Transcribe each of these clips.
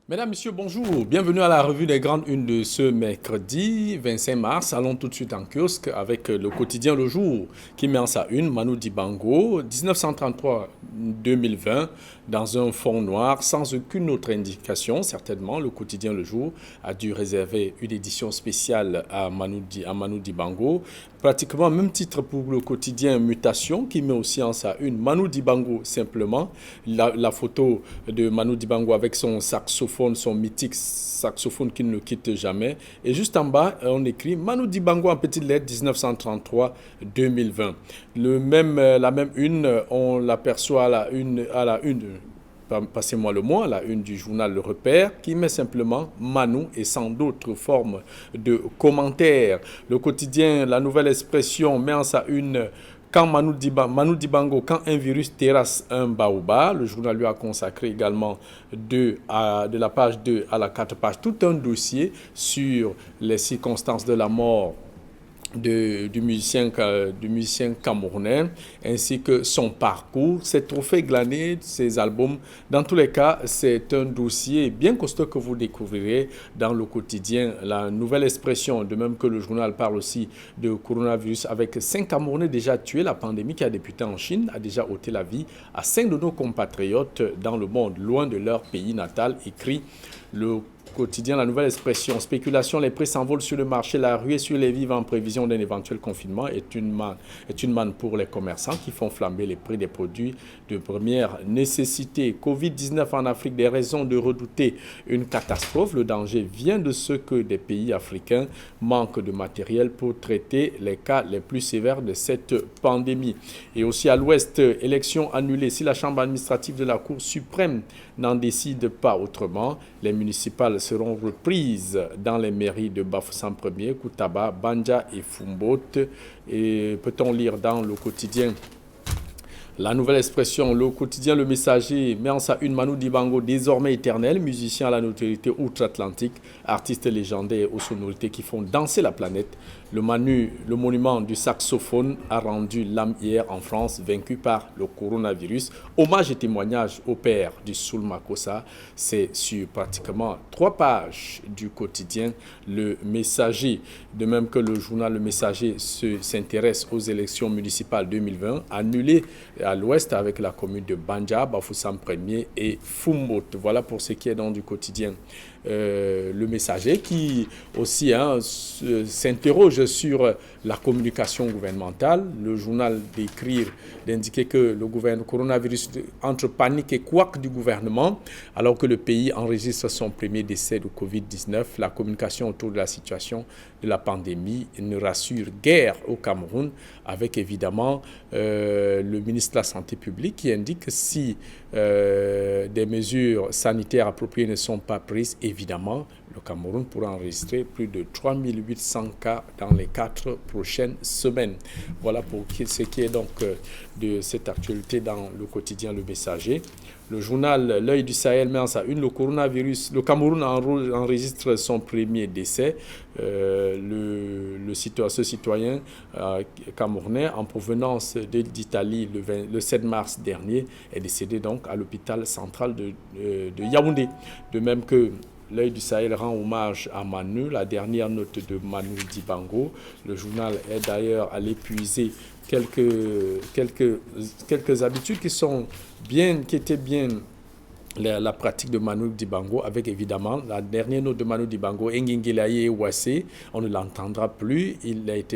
Mesdames, Messieurs, bonjour. Bienvenue à la revue des grandes unes de ce mercredi 25 mars. Allons tout de suite en kiosque avec le quotidien Le Jour qui met en sa une Manu Dibango, 1933-2020, dans un fond noir sans aucune autre indication. Certainement, le quotidien Le Jour a dû réserver une édition spéciale à Manu Dibango. Pratiquement même titre pour le quotidien Mutation qui met aussi en sa une Manu Dibango simplement. La photo de Manu Dibango avec son saxophone, son mythique saxophone qui ne le quitte jamais. Et juste en bas, on écrit Manu Dibango en petites lettres 1933-2020. La même une, on l'aperçoit à la une passez-moi le mot, à la une du journal Le Repère, qui met simplement Manu et sans d'autres formes de commentaires. Le quotidien, la nouvelle expression met en sa une quand Manu Dibango, quand un virus terrasse un baobab. Le journal lui a consacré également de la page 2 à la 4 pages tout un dossier sur les circonstances de la mort du musicien camerounais, ainsi que son parcours, ses trophées glanés, ses albums. Dans tous les cas, c'est un dossier bien costaud que vous découvrirez dans le quotidien. La nouvelle expression, de même que le journal parle aussi de coronavirus, avec 5 Camerounais déjà tués. La pandémie qui a débuté en Chine a déjà ôté la vie à 5 de nos compatriotes dans le monde, loin de leur pays natal, écrit le quotidien, la nouvelle expression. Spéculation, les prix s'envolent sur le marché, la ruée sur les vivres en prévision d'un éventuel confinement est une manne pour les commerçants qui font flamber les prix des produits de première nécessité. Covid-19 en Afrique, des raisons de redouter une catastrophe. Le danger vient de ce que des pays africains manquent de matériel pour traiter les cas les plus sévères de cette pandémie. Et aussi à l'ouest, élection annulée. Si la Chambre administrative de la Cour suprême n'en décide pas autrement, les municipales seront reprises dans les mairies de Bafoussam 1er, Koutaba, Banja et Fumbote. Et peut-on lire dans le quotidien la nouvelle expression, le quotidien Le Messager met en sa une Manu Dibango, désormais éternel, musicien à la notoriété outre-Atlantique, artiste légendaire aux sonorités qui font danser la planète. Le monument du saxophone, a rendu l'âme hier en France, vaincu par le coronavirus. Hommage et témoignage au père du Soul Makossa. C'est sur pratiquement 3 pages du quotidien Le Messager. De même que le journal Le Messager s'intéresse aux élections municipales 2020, annulées à l'ouest avec la commune de Banja, Bafoussam 1er et Fumbote. Voilà pour ce qui est donc du quotidien Le Messager qui aussi s'interroge sur la communication gouvernementale. Le journal d'indiquer que le coronavirus entre panique et couac du gouvernement alors que le pays enregistre son premier décès de Covid-19. La communication autour de la situation de la pandémie ne rassure guère au Cameroun, avec évidemment le ministre de la Santé publique qui indique que si des mesures sanitaires appropriées ne sont pas prises, évidemment, le Cameroun pourra enregistrer plus de 3800 cas dans les 4 prochaines semaines. Voilà pour ce qui est donc de cette actualité dans le quotidien Le Messager. Le journal L'Œil du Sahel met en sa une le coronavirus. Le Cameroun enregistre son premier décès. Ce citoyen camerounais en provenance d'Italie le 7 mars dernier est décédé donc à l'hôpital central de Yaoundé. De même que L'Œil du Sahel rend hommage à Manu, la dernière note de Manu Dibango. Le journal est d'ailleurs allé puiser quelques habitudes qui étaient bien la pratique de Manu Dibango, avec évidemment la dernière note de Manu Dibango, Ngingelaye Ouassé. On ne l'entendra plus. Il est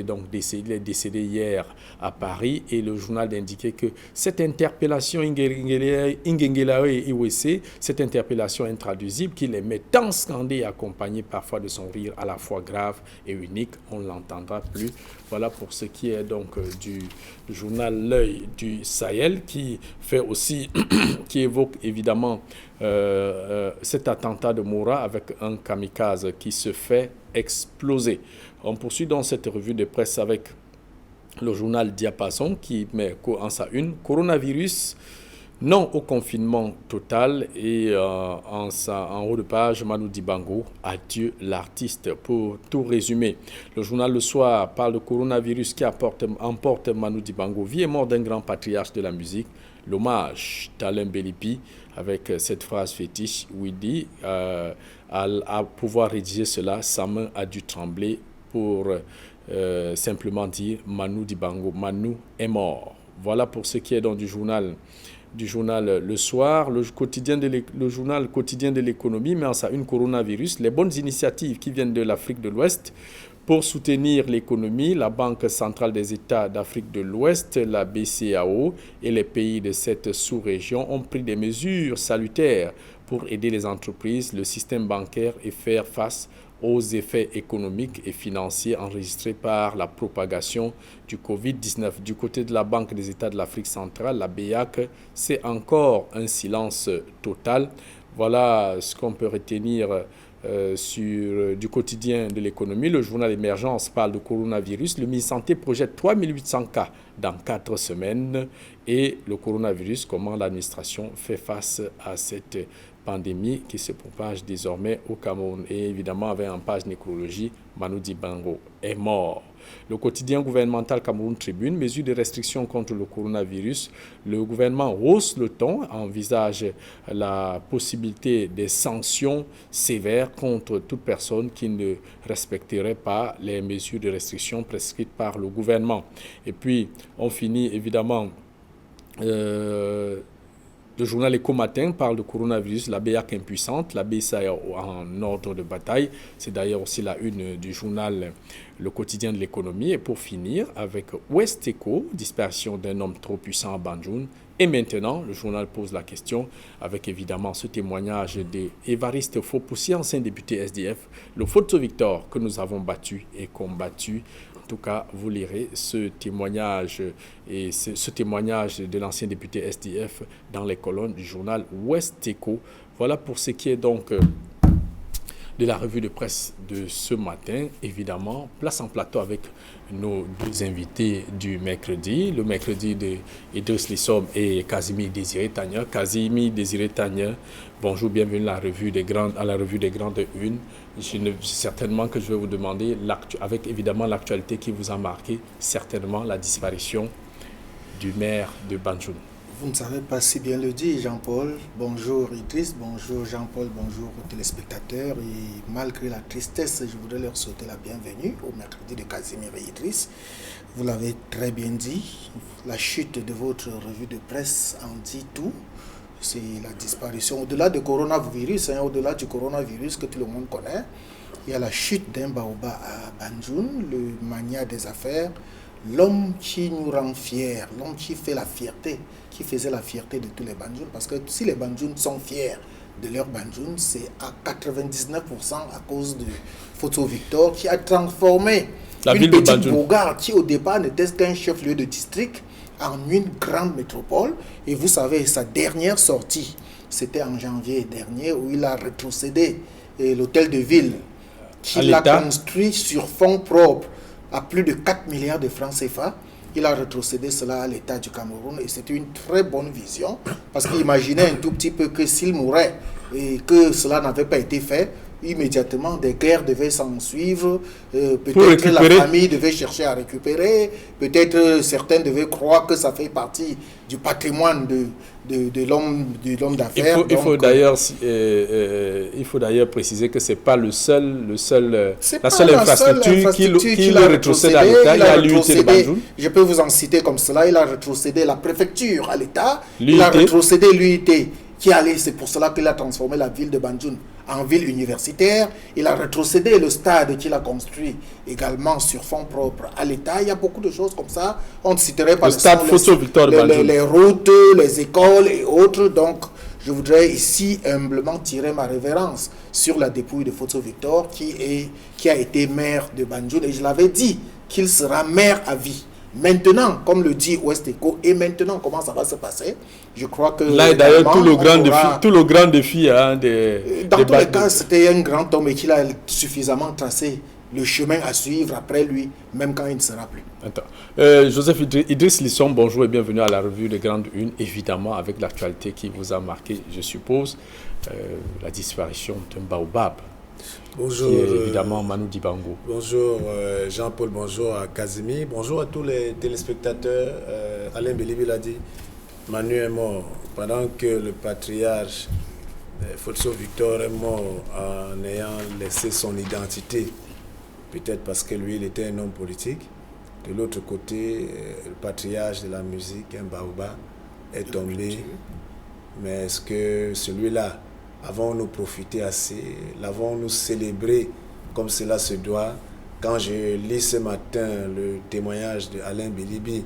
décédé hier à Paris, et le journal indiquait que cette interpellation Ngingelaye Ouassé, cette interpellation intraduisible qui les met tant scandés et accompagnée parfois de son rire à la fois grave et unique, on ne l'entendra plus. Voilà pour ce qui est donc du journal L'Œil du Sahel, qui fait aussi qui évoque évidemment cet attentat de Moura avec un kamikaze qui se fait exploser. On poursuit dans cette revue de presse avec le journal Diapason qui met en sa une coronavirus, non au confinement total, et en haut de page, Manu Dibango, adieu l'artiste. Pour tout résumer, le journal Le Soir parle de coronavirus qui emporte Manu Dibango, vie et mort d'un grand patriarche de la musique. l'hommage d'Alain Belipi avec cette phrase fétiche où il dit à pouvoir rédiger cela, sa main a dû trembler pour simplement dire Manu Dibango, Manu est mort. Voilà pour ce qui est donc du journal Le Soir, le journal quotidien de l'économie met en sa une coronavirus, les bonnes initiatives qui viennent de l'Afrique de l'Ouest pour soutenir l'économie. La Banque centrale des États d'Afrique de l'Ouest, la BCAO et les pays de cette sous-région ont pris des mesures salutaires pour aider les entreprises, le système bancaire et faire face aux effets économiques et financiers enregistrés par la propagation du Covid-19. Du côté de la Banque des États de l'Afrique centrale, la BEAC, c'est encore un silence total. Voilà ce qu'on peut retenir du quotidien de l'économie. Le journal Émergence parle de coronavirus. Le ministre Santé projette 3800 cas dans 4 semaines. Et le coronavirus, comment l'administration fait face à cette pandémie qui se propage désormais au Cameroun. Et évidemment, avec en page nécrologie, Manu Dibango est mort. Le quotidien gouvernemental Cameroun Tribune, mesures de restriction contre le coronavirus. Le gouvernement hausse le ton, envisage la possibilité des sanctions sévères contre toute personne qui ne respecterait pas les mesures de restriction prescrites par le gouvernement. Et puis, on finit évidemment... Le journal Éco-Matin parle de coronavirus, la BEAC impuissante, la BCA en ordre de bataille. C'est d'ailleurs aussi la une du journal Le Quotidien de l'économie. Et pour finir, avec West Eco, disparition d'un homme trop puissant à Banjul. Et maintenant, le journal pose la question avec évidemment ce témoignage d'Évariste Faupoussi, ancien député SDF, le Photo Victor que nous avons battu et combattu. En tout cas, vous lirez ce témoignage et ce témoignage de l'ancien député SDF dans les colonnes du journal West Eco. Voilà pour ce qui est donc de la revue de presse de ce matin. Évidemment, place en plateau avec nos deux invités du mercredi. Le mercredi de Idriss Lissom et Casimir Désiré Tania. Casimir Désiré Tania, bonjour, bienvenue à la revue des grandes unes. Certainement que je vais vous demander, avec évidemment l'actualité qui vous a marqué, certainement la disparition du maire de Banjul. Vous ne savez pas si bien le dire, Jean-Paul. Bonjour Idriss, bonjour Jean-Paul, bonjour aux téléspectateurs. Et malgré la tristesse, je voudrais leur souhaiter la bienvenue au mercredi de Casimir et Idriss. Vous l'avez très bien dit, la chute de votre revue de presse en dit tout. C'est la disparition, au-delà du coronavirus, au-delà du coronavirus que tout le monde connaît, il y a la chute d'un baobab à Banjul, le mania des affaires, l'homme qui nous rend fiers, l'homme qui fait la fierté, qui faisait la fierté de tous les Banjul, parce que si les Banjul sont fiers de leur Banjul, c'est à 99% à cause de Photo Victor qui a transformé la une ville de petite Banjul, bourgade qui au départ n'était qu'un chef-lieu de district, en une grande métropole. Et vous savez, sa dernière sortie, c'était en janvier dernier, où il a rétrocédé l'hôtel de ville qu'il a construit sur fonds propres à plus de 4 milliards de francs CFA. Il a rétrocédé cela à l'État du Cameroun et c'était une très bonne vision parce qu'il imaginait un tout petit peu que s'il mourait et que cela n'avait pas été fait, immédiatement des guerres devaient s'en suivre, peut-être la famille devait chercher à récupérer, peut-être certains devaient croire que ça fait partie du patrimoine de l'homme d'affaires. Il faut d'ailleurs préciser que c'est pas la seule infrastructure qu'il a rétrocédé à l'État. Il a l'unité de Banjul. Je peux vous en citer comme cela. Il a rétrocédé la préfecture à l'État. Il a rétrocédé l'unité c'est pour cela qu'il a transformé la ville de Banjul en ville universitaire. Il a rétrocédé le stade qu'il a construit également sur fonds propres à l'État. Il y a beaucoup de choses comme ça. On ne citerait pas les routes, les écoles et autres. Donc, je voudrais ici humblement tirer ma révérence sur la dépouille de Photo Victor qui a été maire de Banjul. Et je l'avais dit qu'il sera maire à vie. Maintenant, comme le dit West Eco, et maintenant, comment ça va se passer? Je crois que... Là, d'ailleurs, tout le grand défi... dans tous les cas, c'était un grand homme et qu'il a suffisamment tracé le chemin à suivre après lui, même quand il ne sera plus. Joseph Idriss Lissom, bonjour et bienvenue à la revue des grandes unes, évidemment, avec l'actualité qui vous a marqué, je suppose, la disparition d'un baobab. Bonjour, évidemment Manu Dibango. Bonjour Jean-Paul, bonjour à Casimir, bonjour à tous les téléspectateurs. Alain Belibi l'a dit, Manu est mort pendant que le patriarche Fotso Victor est mort en ayant laissé son identité. Peut-être parce que lui, il était un homme politique. De l'autre côté, le patriarche de la musique, un baobab, est tombé. Mais est-ce que celui-là, avons-nous profité assez? L'avons-nous célébré comme cela se doit? Quand je lis ce matin le témoignage d'Alain Bilibi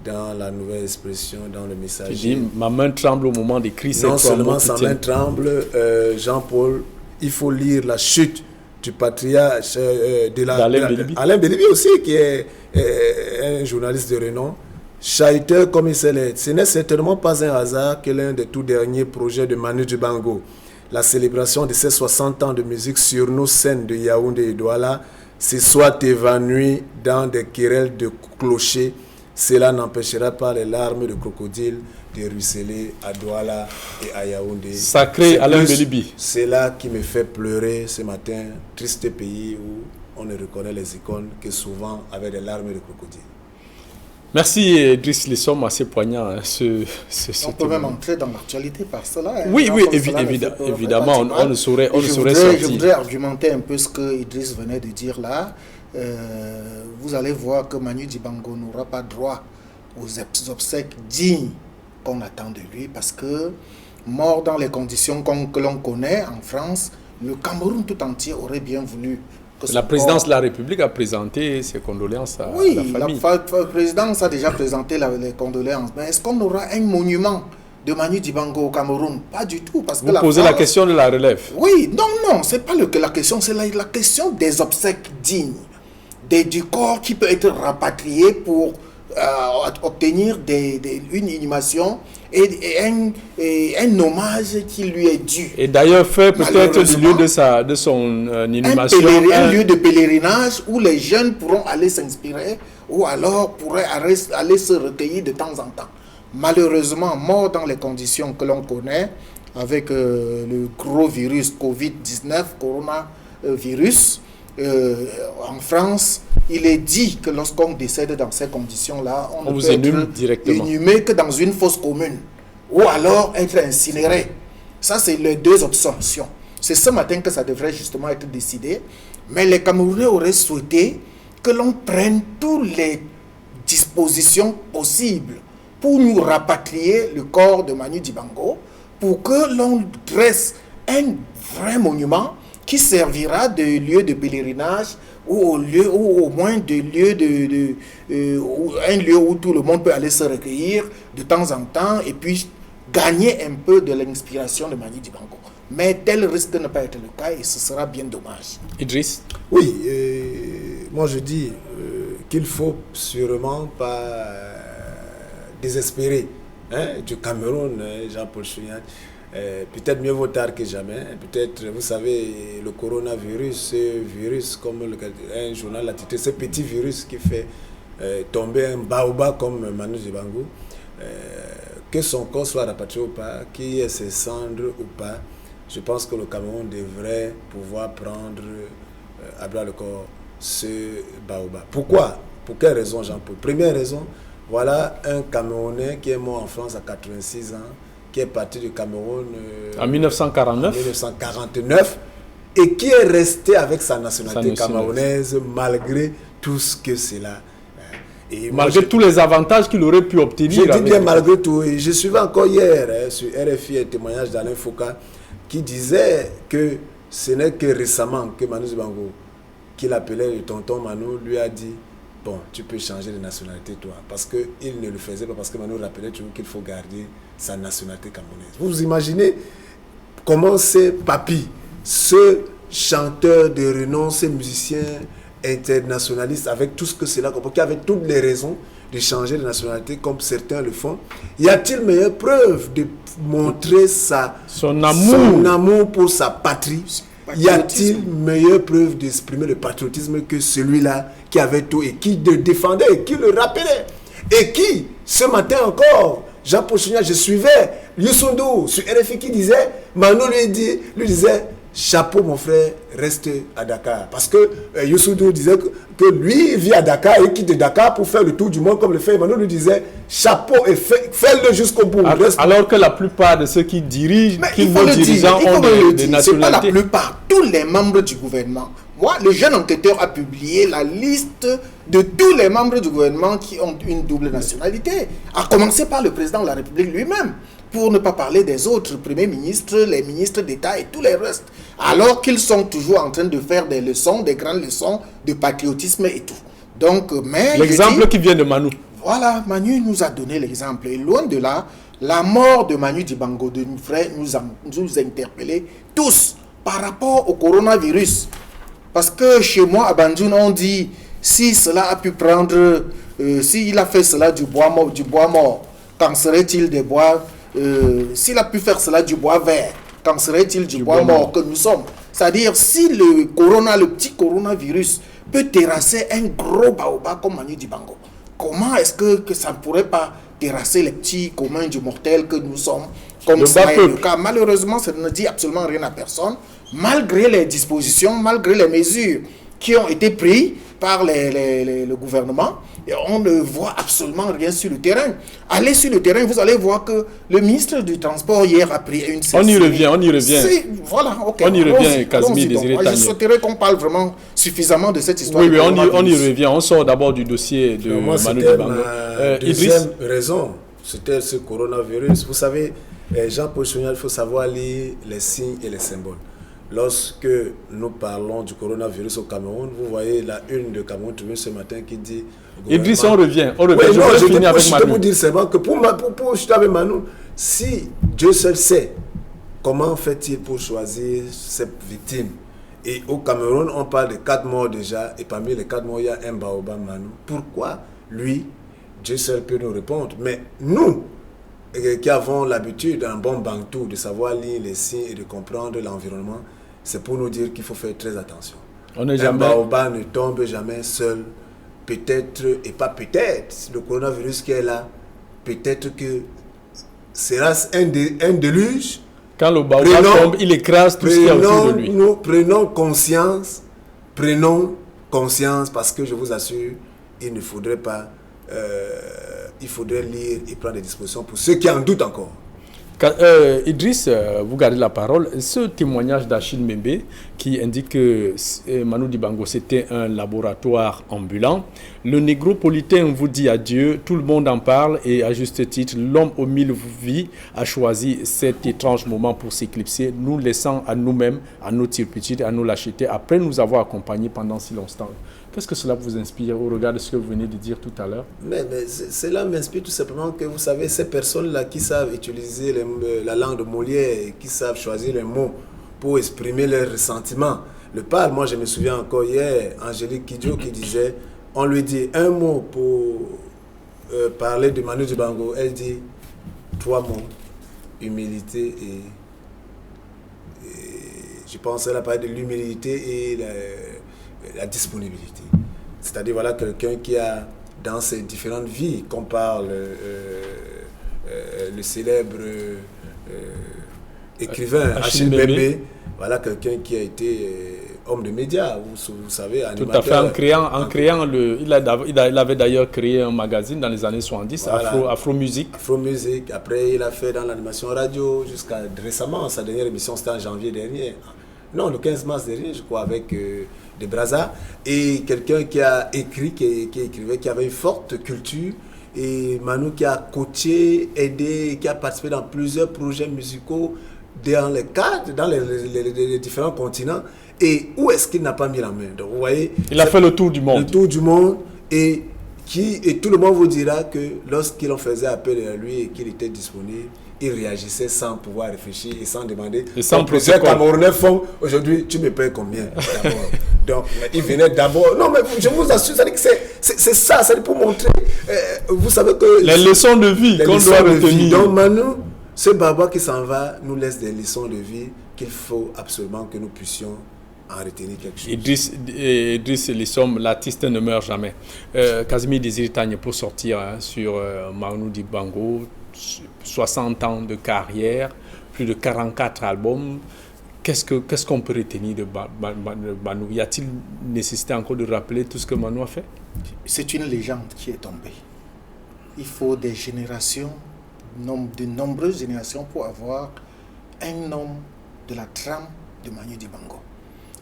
dans la nouvelle expression, dans le message. Tu dis, ma main tremble au moment d'écrire cette Non seulement sa main tremble, Jean-Paul, il faut lire la chute du patriarche Alain Bilibi aussi, qui est un journaliste de renom, chahuteur comme il sait l'être. Ce n'est certainement pas un hasard que l'un des tout derniers projets de Manu Dibango, la célébration de ses 60 ans de musique sur nos scènes de Yaoundé et Douala, se soit évanoui dans des querelles de clochers. Cela n'empêchera pas les larmes de crocodile de ruisseler à Douala et à Yaoundé. Sacré Alain Bilibi. C'est là qui me fait pleurer ce matin, triste pays où on ne reconnaît les icônes que souvent avec des larmes de crocodile. Merci Idriss Lissom, assez poignant. On peut même entrer dans l'actualité par cela. Oui, évidemment, on ne saurait sortir. Je voudrais argumenter un peu ce que Idriss venait de dire là. Vous allez voir que Manu Dibango n'aura pas droit aux obsèques dignes qu'on attend de lui, parce que mort dans les conditions que l'on connaît en France, le Cameroun tout entier aurait bien voulu que la présidence de la République a présenté ses condoléances à la famille. Oui, la présidence a déjà présenté les condoléances. Mais est-ce qu'on aura un monument de Manu Dibango au Cameroun? Pas du tout. Parce que vous posez la question de la relève. Oui, non, c'est pas la question, c'est la question des obsèques dignes. Du corps qui peut être rapatrié pour obtenir une inhumation et un hommage qui lui est dû. Et d'ailleurs, faire peut-être du lieu de son inhumation un lieu de pèlerinage où les jeunes pourront aller s'inspirer ou alors pourraient aller se recueillir de temps en temps. Malheureusement, mort dans les conditions que l'on connaît, avec le gros virus Covid-19, coronavirus, en France, il est dit que lorsqu'on décède dans ces conditions-là, on ne peut être inhumé que dans une fosse commune ou alors être incinéré. Ça, c'est les deux options. C'est ce matin que ça devrait justement être décidé. Mais les Camerounais auraient souhaité que l'on prenne toutes les dispositions possibles pour nous rapatrier le corps de Manu Dibango, pour que l'on dresse un vrai monument qui servira de lieu de pèlerinage ou au moins de lieu un lieu où tout le monde peut aller se recueillir de temps en temps et puis gagner un peu de l'inspiration de Manu Dibango. Mais tel risque de ne pas être le cas et ce sera bien dommage. Idriss? Oui, moi je dis qu'il ne faut sûrement pas désespérer du Cameroun, Jean-Paul Chouniat. Peut-être mieux vaut tard que jamais. Peut-être, vous savez, le coronavirus, ce virus, comme un journal l'a titré, ce petit virus qui fait tomber un baobab comme Manu Dibango, que son corps soit rapatrié ou pas, qu'il y ait ses cendres ou pas, je pense que le Cameroun devrait pouvoir prendre à bras le corps ce baobab. Pourquoi? Pour quelle raison, Jean-Paul? Première raison, voilà un Camerounais qui est mort en France à 86 ans, qui est parti du Cameroun en 1949 et qui est resté avec sa nationalité camerounaise malgré tout ce que cela. Et malgré tous les avantages qu'il aurait pu obtenir. Je dis bien malgré tout. Et je suivais encore hier sur RFI un témoignage d'Alain Foucault qui disait que ce n'est que récemment que Manu Dibango, qu'il appelait le tonton Manu, lui a dit: bon, tu peux changer de nationalité, toi. Parce qu'il ne le faisait pas, parce que Manu rappelait toujours qu'il faut garder sa nationalité camerounaise. Vous imaginez comment c'est Papi, ce chanteur de renom, ce musicien internationaliste, avec tout ce que cela comporte, qui avait toutes les raisons de changer de nationalité comme certains le font. Y a-t-il meilleure preuve de montrer son amour pour sa patrie? Y a-t-il meilleure preuve d'exprimer le patriotisme que celui-là qui avait tout et qui le défendait et qui le rappelait? Et qui, ce matin encore, Jean-Paul Chouniat, je suivais Youssou N'Dour sur RFI qui disait, Manu lui disait, chapeau mon frère, reste à Dakar. Parce que Youssou Ndour disait que lui il vit à Dakar et quitte Dakar pour faire le tour du monde comme le fait Emmanuel lui disait chapeau et fais-le jusqu'au bout. Alors que la plupart de ceux qui dirigent, qui nos dirigeants ont des nationalités. C'est pas la plupart, tous les membres du gouvernement. Moi, le jeune enquêteur a publié la liste de tous les membres du gouvernement qui ont une double nationalité, à commencer par le président de la République lui-même, pour ne pas parler des autres premiers ministres, les ministres d'État et tous les restes, alors qu'ils sont toujours en train de faire des leçons, des grandes leçons de patriotisme et tout. Donc, mais l'exemple qui vient de Manu. Voilà, Manu nous a donné l'exemple. Et loin de là, la mort de Manu Dibango, de nos frères, nous a interpellés tous par rapport au coronavirus. Parce que chez moi, à Banjoun, on dit, si cela a pu prendre, s'il a fait cela du bois mort, qu'en serait-il des bois, s'il a pu faire cela du bois vert, qu'en serait-il du bois mort que nous sommes? C'est-à-dire, si le petit coronavirus peut terrasser un gros baobab comme Manu Dibango, comment est-ce que ça ne pourrait pas terrasser les petits communs du mortel que nous sommes, comme ça est le cas? Malheureusement, ça ne dit absolument rien à personne. Malgré les dispositions, malgré les mesures qui ont été prises par le gouvernement, et on ne voit absolument rien sur le terrain. Allez sur le terrain, vous allez voir que le ministre du Transport hier a pris une session. On y revient. Voilà, ok. On y revient, Casimir Désiré Tagné. Je souhaiterais qu'on parle vraiment suffisamment de cette histoire. Oui, on y revient. On sort d'abord du dossier de Manu Dibango. Deuxième raison, c'était ce coronavirus. Vous savez, Jean-Paul Chognal, il faut savoir lire les signes et les symboles. Lorsque nous parlons du coronavirus au Cameroun, vous voyez la une de Cameroun Tribune ce matin qui dit... Idriss, on revient. Oui, je peux vous dire seulement que pour je avec Manu, si Dieu seul sait comment fait-il pour choisir ses victimes. Et au Cameroun, on parle de 4 morts déjà, et parmi les 4 morts, il y a un baobab Manu. Pourquoi lui, Dieu seul peut nous répondre. Mais nous, qui avons l'habitude, un bon bantou, de savoir lire les signes et de comprendre l'environnement, c'est pour nous dire qu'il faut faire très attention. Un baobab ne tombe jamais seul. Peut-être, et pas peut-être, le coronavirus qui est là, peut-être que sera un déluge. Quand le baobab tombe, il écrase tout ce qui est autour de lui. Nous prenons conscience, parce que je vous assure, il ne faudrait pas... il faudrait lire et prendre des dispositions pour ceux qui en doutent encore. Idriss, vous gardez la parole. Ce témoignage d'Achille Membe qui indique que Manu Dibango c'était un laboratoire ambulant. Le négropolitain vous dit adieu, tout le monde en parle et à juste titre, l'homme aux 1000 vies a choisi cet étrange moment pour s'éclipser, nous laissant à nous-mêmes, à nos turpitudes, à nos lâchetés, après nous avoir accompagnés pendant si longtemps. Qu'est-ce que cela vous inspire au regard de ce que vous venez de dire tout à l'heure? Mais cela m'inspire tout simplement que vous savez, ces personnes-là qui savent utiliser la langue de Molière et qui savent choisir les mots pour exprimer leurs ressentiments. Le parle, moi je me souviens encore hier, Angélique Kidjo qui disait, on lui dit un mot pour parler de Manu Dibango, elle dit 3 mots, humilité et je pense qu'elle a parlé de l'humilité et la disponibilité. C'est-à-dire, voilà, quelqu'un qui a, dans ses différentes vies, qu'on parle, le célèbre écrivain Achille Membe, voilà, quelqu'un qui a été homme de médias, vous savez, animateur. Tout à fait, en créant il avait d'ailleurs créé un magazine dans les années 70, voilà, Afro Music. Afro Music, après il a fait dans l'animation radio, jusqu'à récemment, sa dernière émission c'était en janvier dernier. Non, le 15 mars dernier, je crois, avec des Brazza, et quelqu'un qui a écrit, qui écrivait, qui avait une forte culture, et Manu qui a coaché, aidé, qui a participé dans plusieurs projets musicaux dans les cadres, dans les différents continents. Et où est-ce qu'il n'a pas mis la main? Donc, vous voyez, il a fait le tour du monde. Le tour du monde, et tout le monde vous dira que lorsqu'il en faisait appel à lui et qu'il était disponible, il réagissait sans pouvoir réfléchir et sans demander. Et sans plusieurs Camerounais font aujourd'hui, tu me payes combien d'abord? Donc, il venait d'abord. Non, mais je vous assure, c'est ça, c'est pour montrer. Vous savez que. Les leçons de vie qu'on doit retenir. Donc, Manu, ce Baba qui s'en va nous laisse des leçons de vie qu'il faut absolument que nous puissions en retenir quelque chose. Idriss l'artiste ne meurt jamais. Casimir Désiré Tagné, pour sortir sur Manu Dibango, 60 ans de carrière, plus de 44 albums. Qu'est-ce qu'on peut retenir de Manu? Y a-t-il nécessité encore de rappeler tout ce que Manu a fait? C'est une légende qui est tombée. Il faut des générations, de nombreuses générations pour avoir un homme de la trame de Manu Dibango.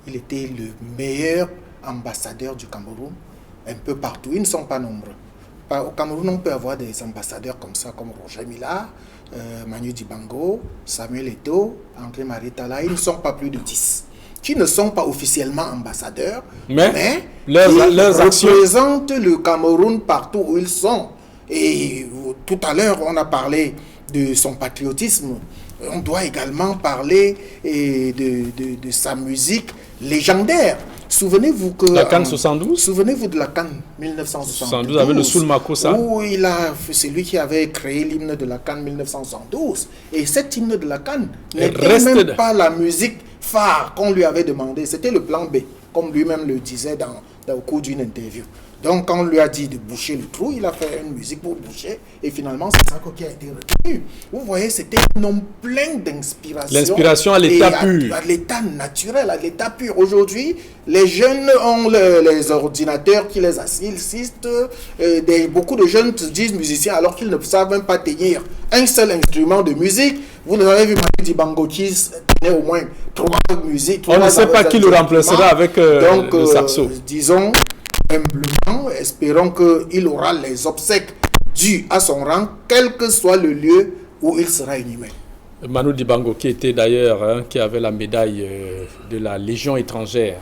Il était le meilleur ambassadeur du Cameroun, un peu partout. Ils ne sont pas nombreux. Au Cameroun, on peut avoir des ambassadeurs comme ça, comme Roger Mila, Manu Dibango, Samuel Eto'o, André-Marie Talla. Ils ne sont pas plus de 10. Qui ne sont pas officiellement ambassadeurs, mais leurs représentent le Cameroun partout où ils sont. Et tout à l'heure, on a parlé de son patriotisme. On doit également parler de sa musique légendaire. Souvenez-vous que... La CAN 72 ? Souvenez-vous de la CAN 1972. Avec le Soul Makossa. C'est lui qui avait créé l'hymne de la CAN 1972. Et cet hymne de la CAN n'était même pas la musique phare qu'on lui avait demandé. C'était le plan B, comme lui-même le disait au cours d'une interview. Donc, quand on lui a dit de boucher le trou, il a fait une musique pour boucher. Et finalement, c'est ça qui a été retenu. Vous voyez, c'était un homme plein d'inspiration. L'inspiration à l'état pur. À l'état naturel, à l'état pur. Aujourd'hui, les jeunes ont les ordinateurs qui les assistent. Beaucoup de jeunes se disent musiciens alors qu'ils ne savent même pas tenir un seul instrument de musique. Vous avez vu Manu Dibango qui tenait au moins 3 musiques. On ne sait pas qui le remplacera avec le saxo. Disons... Humblement, espérons qu'il aura les obsèques dues à son rang, quel que soit le lieu où il sera inhumé. Manu Dibango, qui était d'ailleurs, qui avait la médaille de la Légion étrangère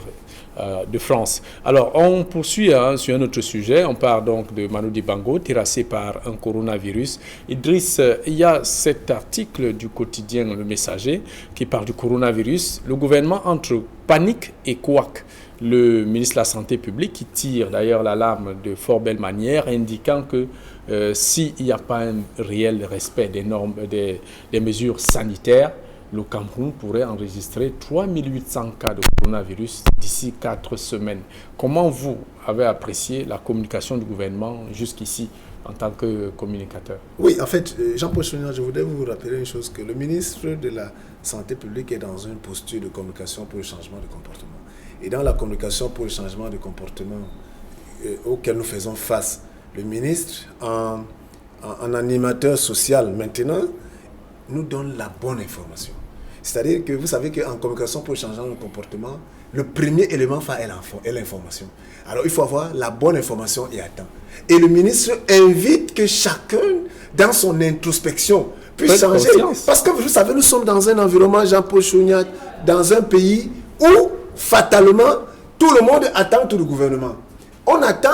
de France. Alors, on poursuit sur un autre sujet. On part donc de Manu Dibango, terrassé par un coronavirus. Idriss, il y a cet article du quotidien Le Messager qui parle du coronavirus. Le gouvernement entre panique et couac. Le ministre de la Santé publique qui tire d'ailleurs l'alarme de fort belle manière, indiquant que s'il n'y a pas un réel respect des normes, des mesures sanitaires, le Cameroun pourrait enregistrer 3800 cas de coronavirus d'ici 4 semaines. Comment vous avez apprécié la communication du gouvernement jusqu'ici en tant que communicateur? Oui, en fait, Jean-Paul Chounian, je voudrais vous rappeler une chose, que le ministre de la Santé publique est dans une posture de communication pour le changement de comportement. Et dans la communication pour le changement de comportement auquel nous faisons face, le ministre, en animateur social maintenant, nous donne la bonne information. C'est-à-dire que vous savez qu'en communication pour le changement de comportement, le premier élément est l'information. Alors il faut avoir la bonne information et à temps. Et le ministre invite que chacun, dans son introspection, puisse changer. Parce que vous savez, nous sommes dans un environnement, Jean-Paul Chouniat, dans un pays où fatalement, tout le monde attend tout le gouvernement. On attend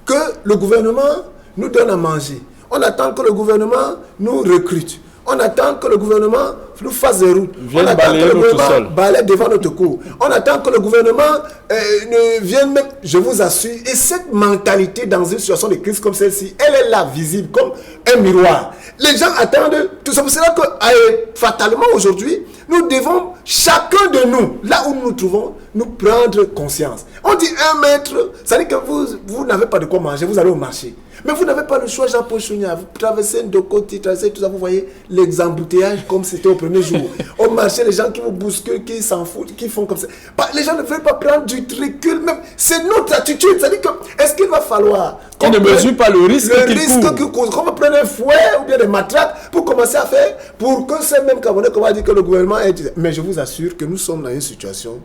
que le gouvernement nous donne à manger. On attend que le gouvernement nous recrute. On attend que le gouvernement nous fasse des routes. On attend que le gouvernement balaye devant notre cour. On attend que le gouvernement ne vienne même, je vous assure. Et cette mentalité dans une situation de crise comme celle-ci, elle est là, visible, comme un miroir. Les gens attendent tout ça. C'est là que, fatalement, aujourd'hui, nous devons, chacun de nous, là où nous nous trouvons, nous prendre conscience. On dit 1 mètre, ça veut dire que vous n'avez pas de quoi manger, vous allez au marché. Mais vous n'avez pas le choix, Jean-Paul Chouniat. Vous traversez Ndokoti, traversez tout ça, vous voyez les embouteillages comme c'était au premier jour. Au marché, les gens qui vous bousculent, qui s'en foutent, qui font comme ça. Les gens ne veulent pas prendre du recul, même. C'est notre attitude. C'est-à-dire que, est-ce qu'il va falloir... Qui ne mesure pas le risque qu'il cause. Qu'on va prendre un fouet ou bien des matraques pour commencer à faire, pour que ces mêmes Camerounais qu'on va dire que le gouvernement est... Mais je vous assure que nous sommes dans une situation...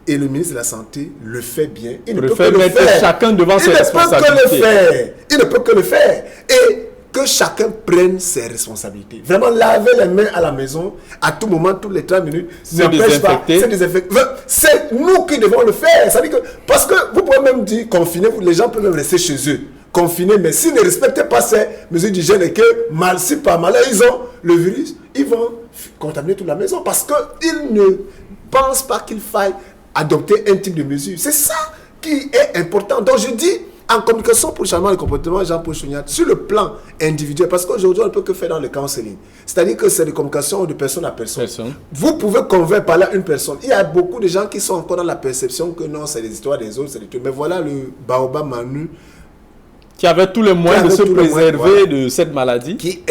Et le ministre de la Santé le fait bien. Il ne peut que le faire. Chacun devant ses responsabilités. Il ne peut que le faire. Et que chacun prenne ses responsabilités. Vraiment, laver les mains à la maison, à tout moment, toutes les 30 minutes. N'empêche pas. C'est nous qui devons le faire. Ça veut dire que, parce que vous pouvez même dire confinez, les gens peuvent même rester chez eux. Confinés, mais s'ils ne respectent pas ces mesures d'hygiène et que, si par malheur, ils ont le virus, ils vont contaminer toute la maison. Parce qu'ils ne pensent pas qu'il faille adopter un type de mesure. C'est ça qui est important. Donc je dis, en communication pour le changement de comportement, Jean-Paul Chouniat, sur le plan individuel, parce qu'aujourd'hui on ne peut que faire dans le counseling. C'est-à-dire que c'est des communications de personne à personne. Vous pouvez convaincre par là une personne. Il y a beaucoup de gens qui sont encore dans la perception que non, c'est des histoires des autres, c'est des trucs. Mais voilà le Baobab Manu, qui avait tous les moyens de se préserver de cette maladie, qui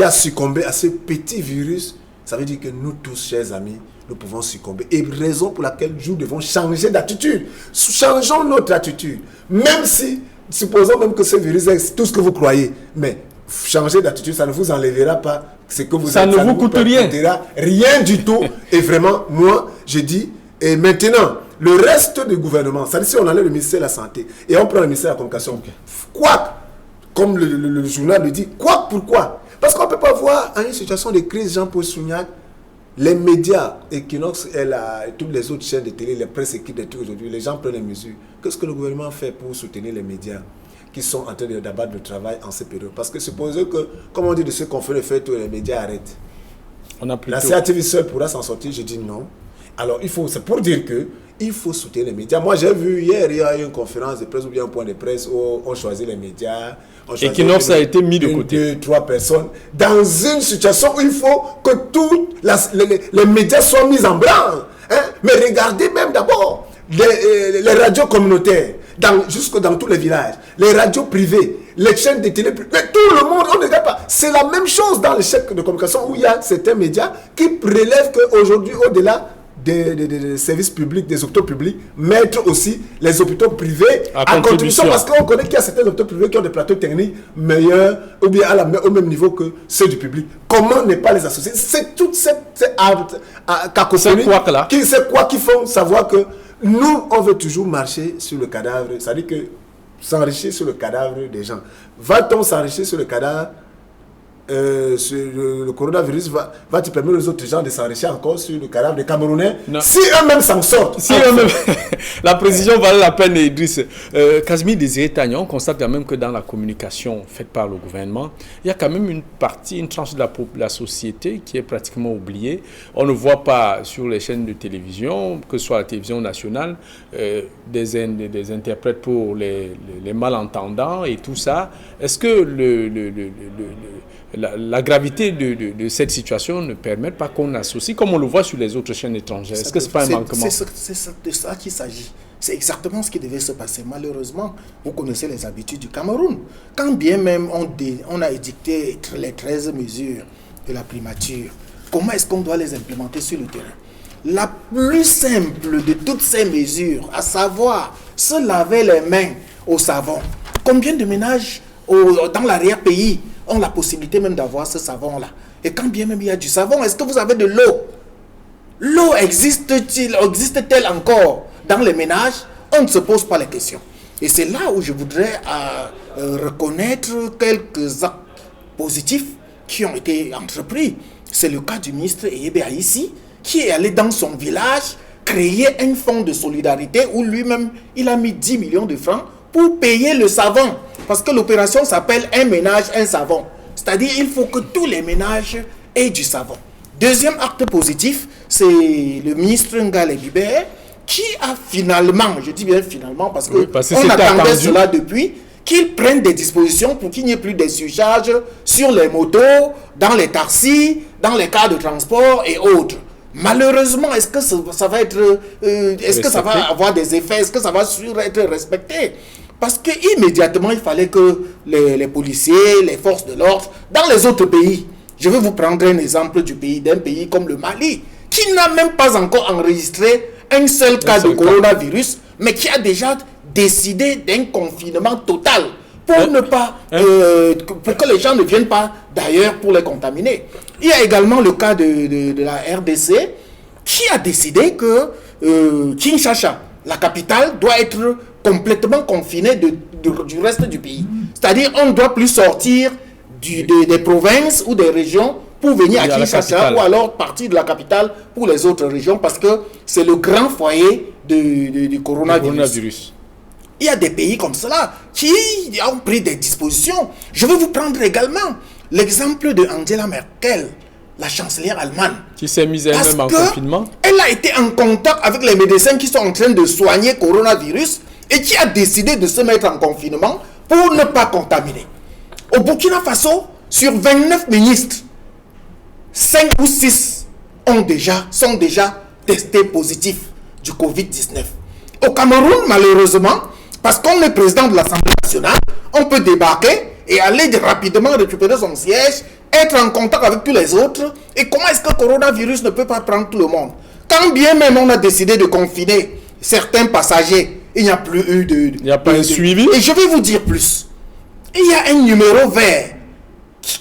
a succombé à ce petit virus. Ça veut dire que nous tous, chers amis, nous pouvons succomber. Et raison pour laquelle nous devons changer d'attitude. Changeons notre attitude. Même si, supposons même que ce virus est tout ce que vous croyez, mais changer d'attitude, ça ne vous enlèvera pas ce que vous ça êtes. Ne vous coûte rien. Rien du tout. Et vraiment, moi, je dis, et maintenant, le reste du gouvernement, c'est-à-dire si on enlève le ministère de la Santé et on prend le ministère de la Communication, quoi, comme le journal le dit, quoi, pourquoi? Parce qu'on ne peut pas voir en une situation de crise, Jean-Paul Sougnac, les médias, Equinox et toutes les autres chaînes de télé, les presse écrites de tout aujourd'hui, les gens prennent les mesures. Qu'est-ce que le gouvernement fait pour soutenir les médias qui sont en train d'abattre le travail en ces périodes? Parce que supposons que, comme on dit de ce qu'on fait le fait, tous les médias arrêtent. La CATV seule pourra s'en sortir, je dis non. Alors, c'est pour dire que il faut soutenir les médias. Moi, j'ai vu hier, il y a eu une conférence de presse ou bien un point de presse où on choisit les médias. Et qui a été mis de côté. 2, 3 personnes. Dans une situation où il faut que tous les médias soient mis en blanc. Hein? Mais regardez même d'abord les radios communautaires, jusque dans tous les villages, les radios privées, les chaînes de télé, mais tout le monde, on ne regarde pas. C'est la même chose dans les chaînes de communication où il y a certains médias qui prélèvent qu'aujourd'hui, au-delà des services publics, des hôpitaux publics, mettre aussi les hôpitaux privés à contribution, parce qu'on connaît qu'il y a certains hôpitaux privés qui ont des plateaux techniques meilleurs ou bien au même niveau que ceux du public. Comment ne pas les associer? C'est toute cette cacophonie qui font savoir que nous, on veut toujours marcher sur le cadavre, c'est-à-dire que s'enrichir sur le cadavre des gens. Va-t-on s'enrichir sur le cadavre le coronavirus va te permettre aux autres gens de s'enrichir encore sur le cadavre des Camerounais? Non. Si eux-mêmes s'en sortent. Si eux-mêmes... La précision valait la peine, Idriss. Casimir Désiré Tagnon, on constate quand même que dans la communication faite par le gouvernement, il y a quand même une tranche de la société qui est pratiquement oubliée. On ne voit pas sur les chaînes de télévision, que ce soit la télévision nationale, des interprètes pour les malentendants et tout ça. Est-ce que la gravité de cette situation ne permet pas qu'on associe, comme on le voit sur les autres chaînes étrangères? Est-ce que ce n'est pas un manquement? C'est de ça qu'il s'agit. C'est exactement ce qui devait se passer. Malheureusement, vous connaissez les habitudes du Cameroun. Quand bien même on a édicté les 13 mesures de la primature, comment est-ce qu'on doit les implémenter sur le terrain? La plus simple de toutes ces mesures, à savoir se laver les mains au savon. Combien de ménages dans l'arrière-pays ont la possibilité même d'avoir ce savon-là? Et quand bien même il y a du savon, est-ce que vous avez de l'eau? L'eau existe-t-elle encore dans les ménages? On ne se pose pas les questions. Et c'est là où je voudrais reconnaître quelques actes positifs qui ont été entrepris. C'est le cas du ministre Eyebe Aïssi, qui est allé dans son village créer un fonds de solidarité où lui-même, il a mis 10 millions de francs pour payer le savon. Parce que l'opération s'appelle un ménage, un savon. C'est-à-dire il faut que tous les ménages aient du savon. Deuxième acte positif, c'est le ministre Ngale Bibert qui a finalement, je dis bien finalement parce qu'on attendait cela depuis, qu'il prenne des dispositions pour qu'il n'y ait plus de surcharges sur les motos, dans les taxis, dans les cars de transport et autres. Malheureusement, est-ce que ça va être, est-ce que ça va avoir des effets, est-ce que ça va être respecté? Parce qu'immédiatement, il fallait que les policiers, les forces de l'ordre, dans les autres pays, je vais vous prendre un exemple d'un pays comme le Mali, qui n'a même pas encore enregistré un seul cas de coronavirus, mais qui a déjà décidé d'un confinement total pour ne pas, pour que les gens ne viennent pas d'ailleurs pour les contaminer. Il y a également le cas de la RDC, qui a décidé que Kinshasa, la capitale, doit être complètement confinée du reste du pays. C'est-à-dire on ne doit plus sortir des provinces ou des régions pour venir à Kinshasa ou alors partir de la capitale pour les autres régions parce que c'est le grand foyer du coronavirus. Il y a des pays comme cela qui ont pris des dispositions. Je vais vous prendre également l'exemple de Angela Merkel, la chancelière allemande. Qui s'est mise elle-même en confinement. Elle a été en contact avec les médecins qui sont en train de soigner le coronavirus et qui a décidé de se mettre en confinement pour ne pas contaminer. Au Burkina Faso, sur 29 ministres, 5 ou 6 sont déjà testés positifs du Covid-19. Au Cameroun, malheureusement, parce qu'on est président de l'Assemblée nationale, on peut débarquer et aller rapidement récupérer son siège, être en contact avec tous les autres. Et comment est-ce que le coronavirus ne peut pas prendre tout le monde? Quand bien même on a décidé de confiner certains passagers, il n'y a plus eu de... Il n'y a pas un suivi. Et je vais vous dire plus. Il y a un numéro vert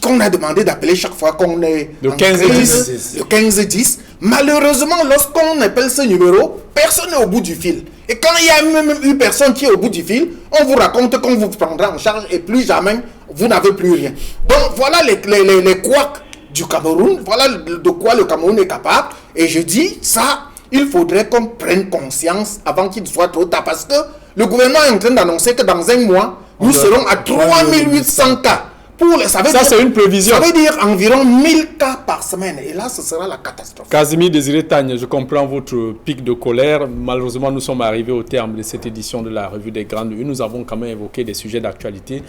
qu'on a demandé d'appeler chaque fois qu'on est Le en 15 crise, 10. le 15-10. Malheureusement, lorsqu'on appelle ce numéro, personne n'est au bout du fil. Et quand il y a même une personne qui est au bout du fil, on vous raconte qu'on vous prendra en charge et plus jamais, vous n'avez plus rien. Donc voilà les couacs du Cameroun, voilà de quoi le Cameroun est capable. Et je dis ça, il faudrait qu'on prenne conscience avant qu'il soit trop tard. Parce que le gouvernement est en train d'annoncer que dans un mois, nous serons à 3800 cas. Ça c'est une prévision. Ça veut dire environ 1000 cas par semaine. Et là, ce sera la catastrophe. Casimir Désiré Tagne, je comprends votre pic de colère. Malheureusement, nous sommes arrivés au terme de cette édition de la Revue des Grandes Unes. Nous avons quand même évoqué des sujets d'actualité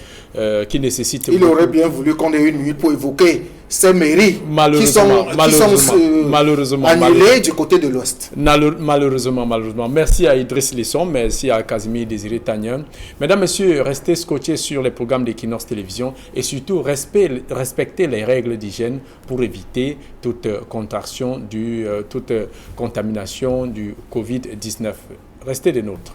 qui nécessitent... Il aurait bien voulu qu'on ait une nuit pour évoquer ces mairies qui sont annulées du côté de l'Ouest. Malheureusement. Merci à Idriss Lesson, merci à Casimir Désiré Tagne. Mesdames, Messieurs, restez scotchés sur les programmes d'Equinox Télévision et surtout respectez les règles d'hygiène pour éviter toute contraction, toute contamination du Covid-19. Restez des nôtres.